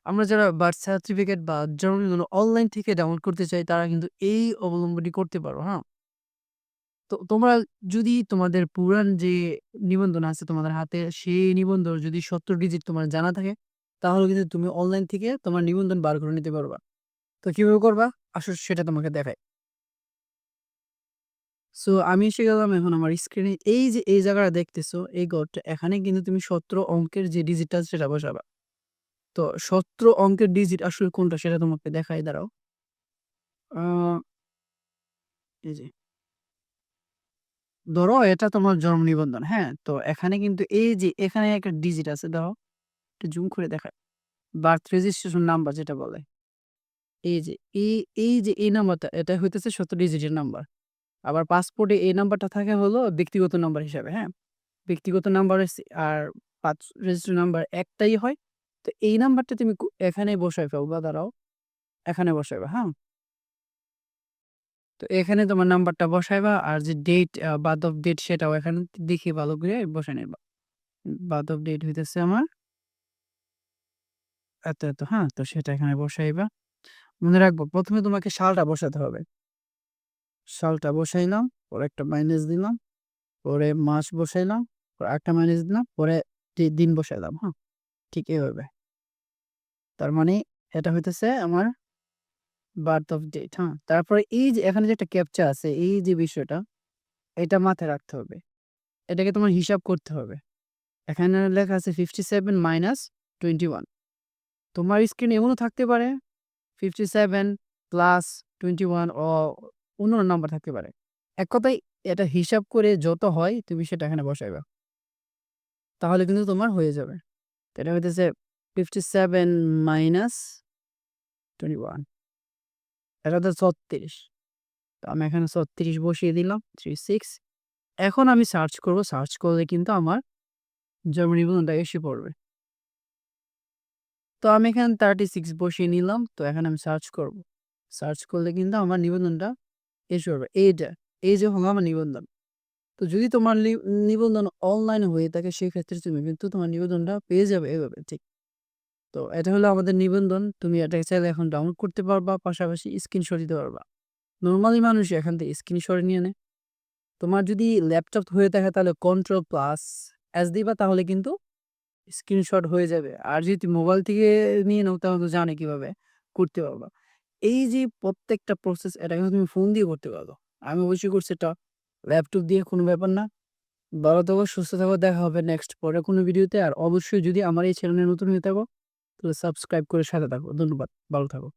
আমরা যারা birth certificate বা জন্ম নিবন্ধন অনলাইন থেকে ডাউনলোড করতে চাই তারা কিন্তু এই অবলম্বনটি করতে পারো, হ্যাঁ? তো তোমরা যদি তোমাদের পুরান যে নিবন্ধন আছে তোমাদের হাতে, সেই নিবন্ধন যদি ৭০ ডিজিট তোমার জানা থাকে, তাহলে কিন্তু তুমি অনলাইন থেকে তোমার নিবন্ধন বার করে নিতে পারবা। তো কিভাবে করবা? আসো সেটা তোমাকে দেখাই। সো আমি এসে গেলাম এখন আমার স্ক্রিনে। এই যে এই জায়গাটা দেখতেছো, এই ঘরটা, এখানে কিন্তু তুমি ১৭ অঙ্কের যে ডিজিটটা আছে সেটা বসাবা। তো ১৭ অঙ্কের ডিজিট আসলে কোনটা সেটা তোমাকে দেখাই, দাঁড়াও। আ এই যে ধরো এটা তোমার জন্ম নিবন্ধন, হ্যাঁ? তো এখানে কিন্তু এই যে এখানে একটা ডিজিট আছে, দাও একটু জুম করে দেখাই। বার্থ রেজিস্ট্রেশন নাম্বার যেটা বলে। এই যে এই, এই যে এই নাম্বারটা এটা হইতেছে ১৭ ডিজিটের নাম্বার। আবার পাসপোর্টে এই নাম্বারটা থাকে হলো ব্যক্তিগত নাম্বার হিসাবে, হ্যাঁ? ব্যক্তিগত নাম্বার আর পাঁচ রেজিস্ট্রেশন নাম্বার একটাই হয়। তো এই নাম্বারটা তুমি এখানে বসায় ফেলবা, দাঁড়াও। এখানে বসাইবা, হ্যাঁ? তো এখানে তোমার নাম্বারটা বসাইবা আর যে ডেট বার্থ অফ ডেট সেটাও এখানে দেখে ভালো করে বসায় নিবা। বার্থ অফ ডেট হইতেছে আমার এত, এত, হ্যাঁ? তো সেটা এখানে বসাইবা। মনে রাখবো ১ম এ তোমাকে সালটা বসাতে হবে। সালটা বসাইলাম, পরে একটা মাইনাস দিলাম, পরে মাস বসাইলাম, পরে আরেকটা মাইনাস দিলাম, পরে দিন বসাইলাম, হ্যাঁ? ঠিক এভাবে। তার মানে এটা হইতেছে আমার বার্থ অফ ডেট, হ্যাঁ? তারপরে এই যে এখানে যে একটা ক্যাপচা আছে, এই যে বিষয়টা, এটা মাথায় রাখতে হবে। এটাকে তোমার হিসাব করতে হবে। এখানে লেখা আছে 57 মাইনাস 21। তোমার স্ক্রিনে এমনও থাকতে পারে 57 প্লাস 21 অন্যান্য নাম্বার থাকতে পারে। এক কথায় এটা হিসাব করে যত হয় তুমি সেটা এখানে বসাইবা। তাহলে কিন্তু তোমার হয়ে যাবে। তো এটা হইতেছে 57 মাইনাস 21, এটা হচ্ছে 36। তো আমি এখানে 36 বসিয়ে দিলাম, 36। এখন আমি সার্চ করব। সার্চ করলে কিন্তু আমার জন্ম নিবন্ধনটা এসে পড়বে। তো আমি এখানে 36 বসিয়ে নিলাম। তো এখন আমি সার্চ করব। সার্চ করলে কিন্তু আমার নিবন্ধনটা এসে পড়বে। এইটা, এই যে হলো আমার নিবন্ধন। তো যদি তোমার নিবন্ধন অনলাইনে হয়ে থাকে সেক্ষেত্রে তুমি কিন্তু তোমার নিবন্ধনটা পেয়ে যাবে এভাবে, ঠিক। তো এটা হলো আমাদের নিবন্ধন। তুমি এটাকে চাইলে এখন ডাউনলোড করতে পারবা, পাশাপাশি স্ক্রিনশট দিতে পারবা। নরমালি মানুষ এখান থেকে স্ক্রিনশট নিয়ে নেয়। তোমার যদি ল্যাপটপ হয়ে থাকে তাহলে কন্ট্রোল প্লাস এস দিবা, তাহলে কিন্তু স্ক্রিনশট হয়ে যাবে। আর যদি মোবাইল থেকে নিয়ে নাও তাহলে তো জানো কিভাবে করতে পারবা। এই যে প্রত্যেকটা প্রসেস এটা কিন্তু তুমি ফোন দিয়ে করতে পারো। আমি অবশ্যই করছি এটা ল্যাপটপ দিয়ে, কোনো ব্যাপার না। ভালো থাকো, সুস্থ থাকো। দেখা হবে নেক্সট পরের কোনো ভিডিওতে। আর অবশ্যই যদি আমার এই চ্যানেলে নতুন হয়ে থাকো তাহলে সাবস্ক্রাইব করে সাথে থাকো। ধন্যবাদ। ভালো থাকো।